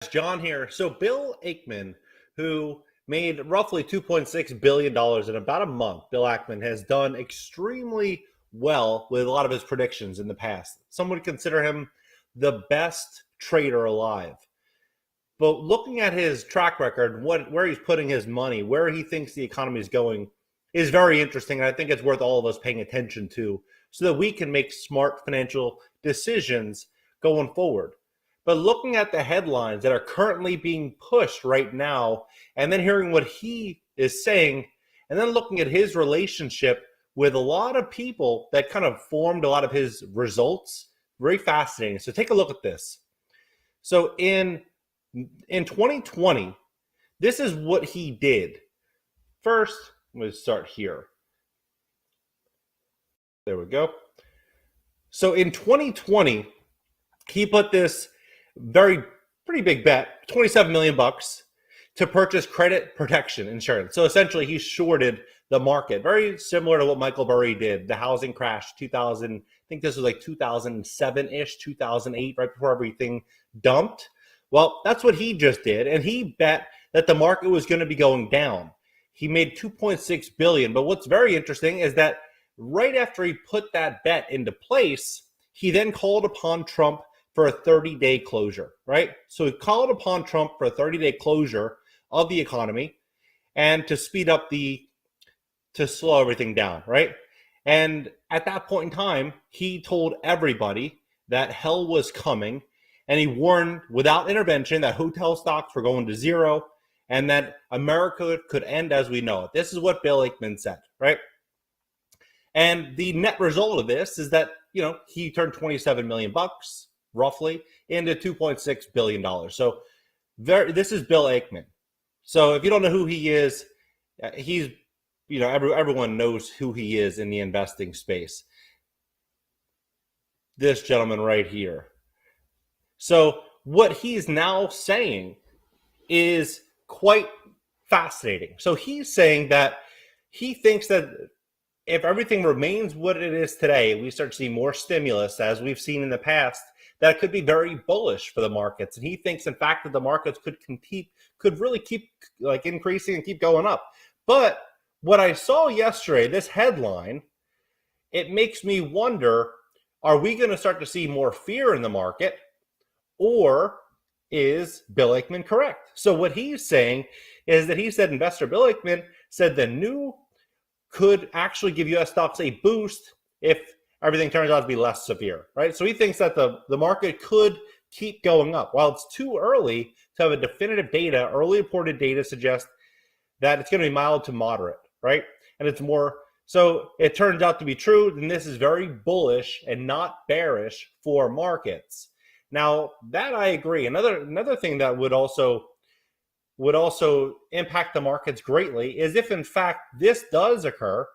John here. So Bill Ackman, who made roughly $2.6 billion in about a month, Bill Ackman has done extremely well with a lot of his predictions in the past. Some would consider him the best trader alive. But looking at his track record, where he's putting his money, where he thinks the economy is going, is very interesting. And I think it's worth all of us paying attention to so that we can make smart financial decisions going forward. But looking at the headlines that are currently being pushed right now, and then hearing what he is saying, and then looking at his relationship with a lot of people that kind of formed a lot of his results, very fascinating. So take a look at this. So in 2020, this is what he did. First, I'm going to start here. There we go. So in 2020, he put this pretty big bet, 27 million bucks, to purchase credit protection insurance. So essentially he shorted the market, very similar to what Michael Burry did, the housing crash 2000, I think this was like 2007-ish, 2008, right before everything dumped. Well, that's what he just did, and he bet that the market was going to be going down. He made $2.6 billion, but what's very interesting is that right after he put that bet into place, he then called upon Trump for a 30-day closure, right? So he called upon Trump for a 30-day closure of the economy and to to slow everything down, right? And at that point in time, he told everybody that hell was coming, and he warned without intervention that hotel stocks were going to zero and that America could end as we know it. This is what Bill Ackman said, right? And the net result of this is that, he turned 27 million bucks roughly into $2.6 billion. So this is Bill Ackman. So if you don't know who he is, he's, everyone knows who he is in the investing space. This gentleman right here. So what he's now saying is quite fascinating. So he's saying that he thinks that if everything remains what it is today, we start to see more stimulus as we've seen in the past, that could be very bullish for the markets. And he thinks, in fact, that the markets could really keep like increasing and keep going up. But what I saw yesterday, this headline, it makes me wonder, are we going to start to see more fear in the market, or is Bill Ackman correct? So what he's saying is that he said, investor Bill Ackman said the new could actually give U.S. stocks a boost if everything turns out to be less severe, right? So he thinks that the market could keep going up. While it's too early to have a definitive data, early reported data suggests that it's going to be mild to moderate, right? And it's more, so it turns out to be true, then this is very bullish and not bearish for markets. Now, that I agree. Another thing that would also impact the markets greatly is if, in fact, this does occur,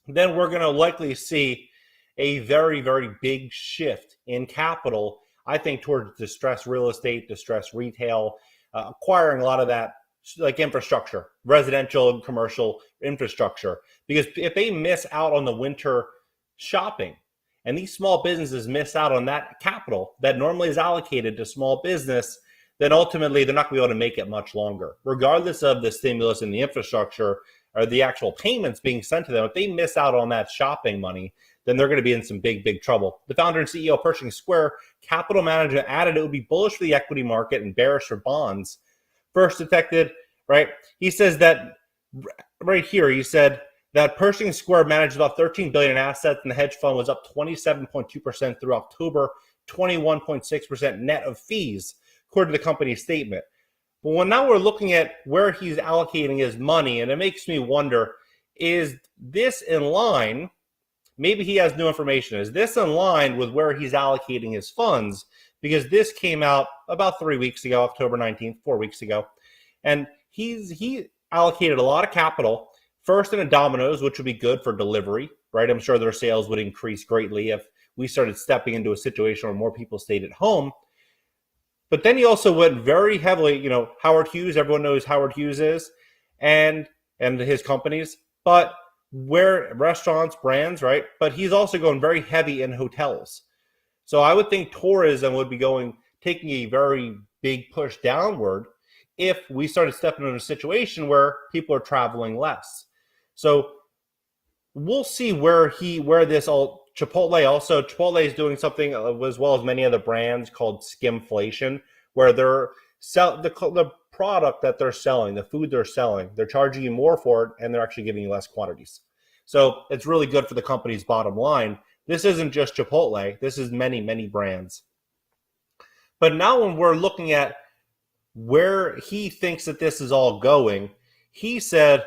then we're going to likely see a very, very big shift in capital, I think, towards distressed real estate, distressed retail, acquiring a lot of that, like infrastructure, residential and commercial infrastructure. Because if they miss out on the winter shopping, and these small businesses miss out on that capital that normally is allocated to small business, then ultimately they're not going to be able to make it much longer. Regardless of the stimulus and the infrastructure or the actual payments being sent to them, if they miss out on that shopping money, then they're going to be in some big, big trouble. The founder and CEO of Pershing Square Capital Management added it would be bullish for the equity market and bearish for bonds. First detected, right? He says that right here, he said that Pershing Square managed about $13 billion in assets, and the hedge fund was up 27.2% through October, 21.6% net of fees, according to the company's statement. But now we're looking at where he's allocating his money, and it makes me wonder, is this in line? Maybe he has new information. Is this in line with where he's allocating his funds? Because this came out about 3 weeks ago, October 19th, 4 weeks ago. And he allocated a lot of capital, first in Domino's, which would be good for delivery, right? I'm sure their sales would increase greatly if we started stepping into a situation where more people stayed at home. But then he also went very heavily, Howard Hughes, everyone knows Howard Hughes is, and his companies, but where restaurants, brands, right? But he's also going very heavy in hotels. So I would think tourism would be taking a very big push downward if we started stepping into a situation where people are traveling less. So we'll see where this all Chipotle is doing something as well as many other brands called skimflation, where they're the product that they're selling, the food they're selling, they're charging you more for it, and they're actually giving you less quantities. So it's really good for the company's bottom line. This isn't just Chipotle. This is many brands. But now when we're looking at where he thinks that this is all going, he said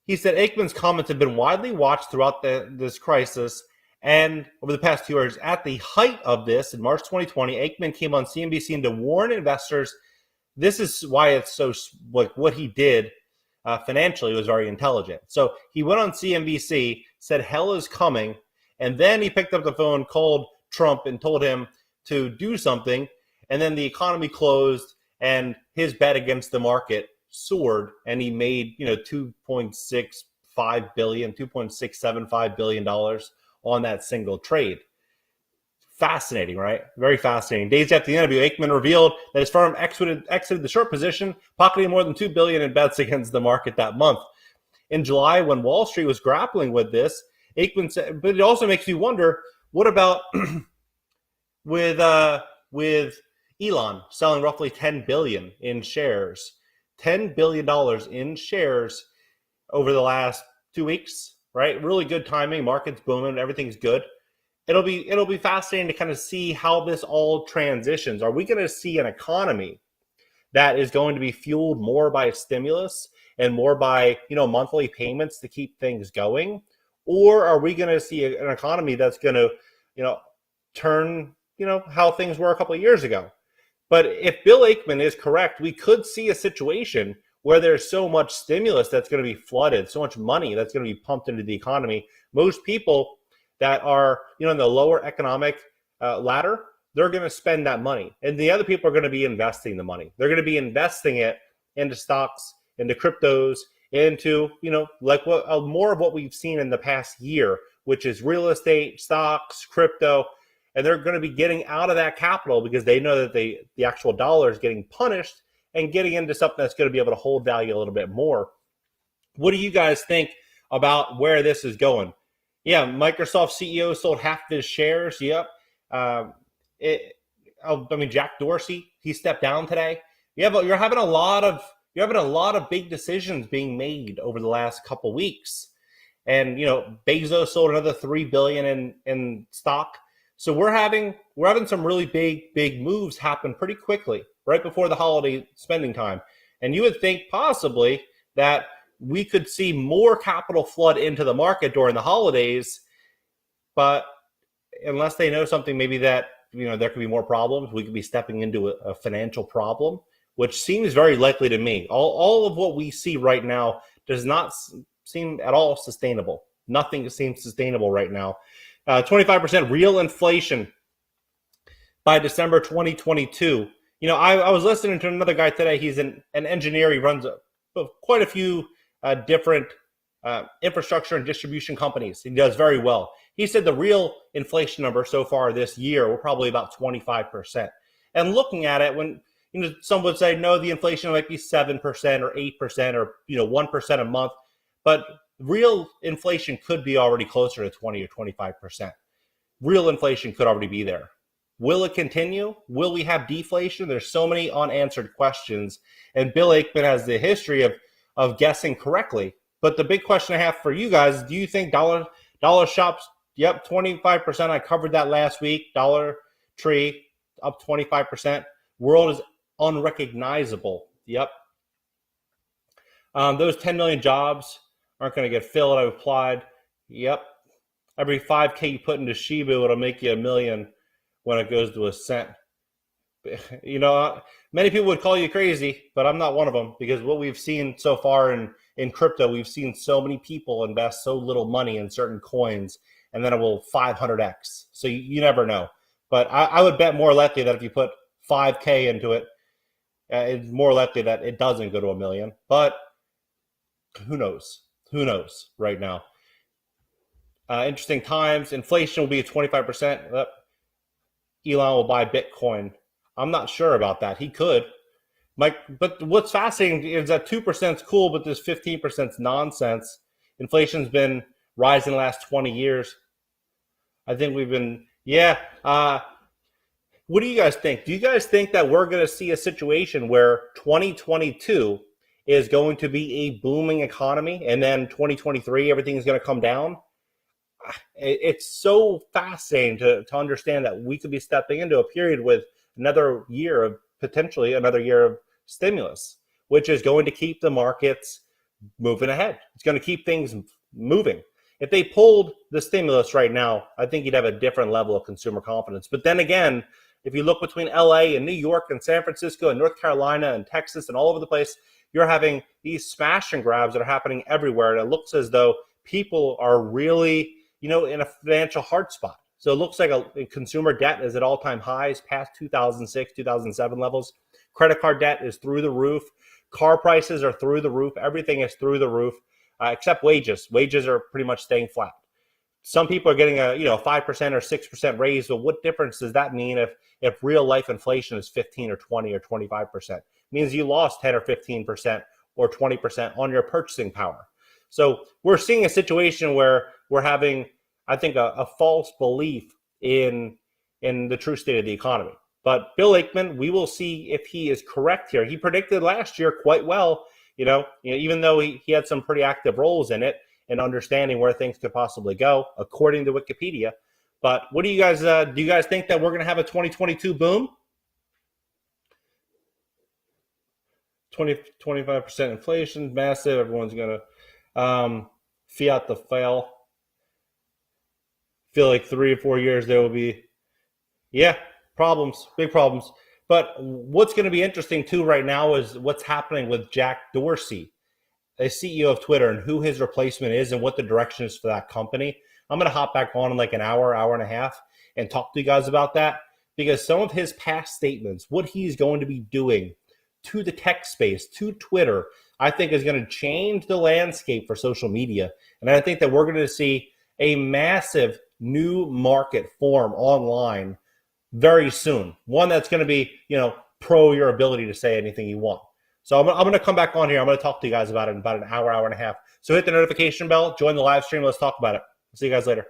Ackman's comments have been widely watched throughout this crisis, and over the past 2 years. At the height of this, in March 2020, Ackman came on CNBC to warn investors. This is why it's so, like, what he did financially was very intelligent. So he went on CNBC, said hell is coming, and then he picked up the phone, called Trump, and told him to do something, and then the economy closed, and his bet against the market soared, and he made $2.675 billion on that single trade. Fascinating, right? Very fascinating. Days after the interview, Ackman revealed that his firm exited the short position, pocketing more than $2 billion in bets against the market that month. In July, when Wall Street was grappling with this, Ackman said, but it also makes you wonder, what about with Elon selling roughly $10 billion in shares? $10 billion in shares over the last 2 weeks, right? Really good timing. Market's booming. Everything's good. It'll be fascinating to kind of see how this all transitions. Are we going to see an economy that is going to be fueled more by stimulus and more by, monthly payments to keep things going? Or are we going to see an economy that's going to, turn, how things were a couple of years ago? But if Bill Ackman is correct, we could see a situation where there's so much stimulus that's going to be flooded, so much money that's going to be pumped into the economy. Most people that are, in the lower economic ladder, they're going to spend that money. And the other people are going to be investing the money. They're going to be investing it into stocks, into cryptos, into, more of what we've seen in the past year, which is real estate, stocks, crypto. And they're going to be getting out of that capital because they know that the actual dollar is getting punished and getting into something that's going to be able to hold value a little bit more. What do you guys think about where this is going? Yeah, Microsoft CEO sold half of his shares. Yep. Jack Dorsey, he stepped down today. You're having a lot of big decisions being made over the last couple weeks. And, Bezos sold another $3 billion in stock. So we're having some really big moves happen pretty quickly, right before the holiday spending time. And you would think possibly that we could see more capital flood into the market during the holidays, but unless they know something, maybe that, there could be more problems. We could be stepping into a financial problem, which seems very likely to me. All of what we see right now does not seem at all sustainable. Nothing seems sustainable right now. 25% real inflation by December 2022. I was listening to another guy today. He's an engineer. He runs quite a few different infrastructure and distribution companies. He does very well. He said the real inflation number so far this year were probably about 25%. And looking at it, when some would say, no, the inflation might be 7% or 8% or 1% a month, but real inflation could be already closer to 20 or 25%. Real inflation could already be there. Will it continue? Will we have deflation? There's so many unanswered questions. And Bill Ackman has the history of guessing correctly. But the big question I have for you guys, do you think dollar shops, yep, 25%. I covered that last week. Dollar Tree up 25%. World is unrecognizable. Yep. Those 10 million jobs aren't going to get filled. I've applied. Yep. Every 5K you put into Shibu, it'll make you $1 million when it goes to a cent. Many people would call you crazy, but I'm not one of them, because what we've seen so far in crypto, we've seen so many people invest so little money in certain coins, and then it will 500x. So you never know. But I would bet more likely that if you put 5K into it, it's more likely that it doesn't go to $1 million. But who knows? Who knows right now? Interesting times. Inflation will be at 25%. Elon will buy Bitcoin. I'm not sure about that. He could. Mike, but what's fascinating is that 2% is cool, but this 15% is nonsense. Inflation's been rising the last 20 years. I think we've been, yeah. What do you guys think? Do you guys think that we're going to see a situation where 2022 is going to be a booming economy and then 2023 everything is going to come down? It's so fascinating to understand that we could be stepping into a period with another year of potentially another year of stimulus, which is going to keep the markets moving ahead. It's going to keep things moving. If they pulled the stimulus right now, I think you'd have a different level of consumer confidence. But then again, if you look between LA and New York and San Francisco and North Carolina and Texas and all over the place, you're having these smash and grabs that are happening everywhere. And it looks as though people are really, in a financial hard spot. So it looks like a consumer debt is at all-time highs past 2006, 2007 levels. Credit card debt is through the roof. Car prices are through the roof. Everything is through the roof, except wages. Wages are pretty much staying flat. Some people are getting a 5% or 6% raise, but what difference does that mean if real life inflation is 15 or 20 or 25%? It means you lost 10 or 15% or 20% on your purchasing power. So we're seeing a situation where we're having, I think, a false belief in the true state of the economy. But Bill Ackman, we will see if he is correct here. He predicted last year quite well, even though he had some pretty active roles in it and understanding where things could possibly go, according to Wikipedia. But what do you guys think that we're going to have a 2022 boom? 25% inflation, massive. Everyone's going to fiat the fail. Feel like 3 or 4 years there will be, problems, big problems. But what's going to be interesting too right now is what's happening with Jack Dorsey, the CEO of Twitter, and who his replacement is and what the direction is for that company. I'm going to hop back on in like an hour and a half and talk to you guys about that, because some of his past statements, what he's going to be doing to the tech space, to Twitter, I think is going to change the landscape for social media. And I think that we're going to see a massive new market form online very soon. One that's going to be, pro your ability to say anything you want. So I'm going to come back on here. I'm going to talk to you guys about it in about an hour and a half. So hit the notification bell, join the live stream. Let's talk about it. See you guys later.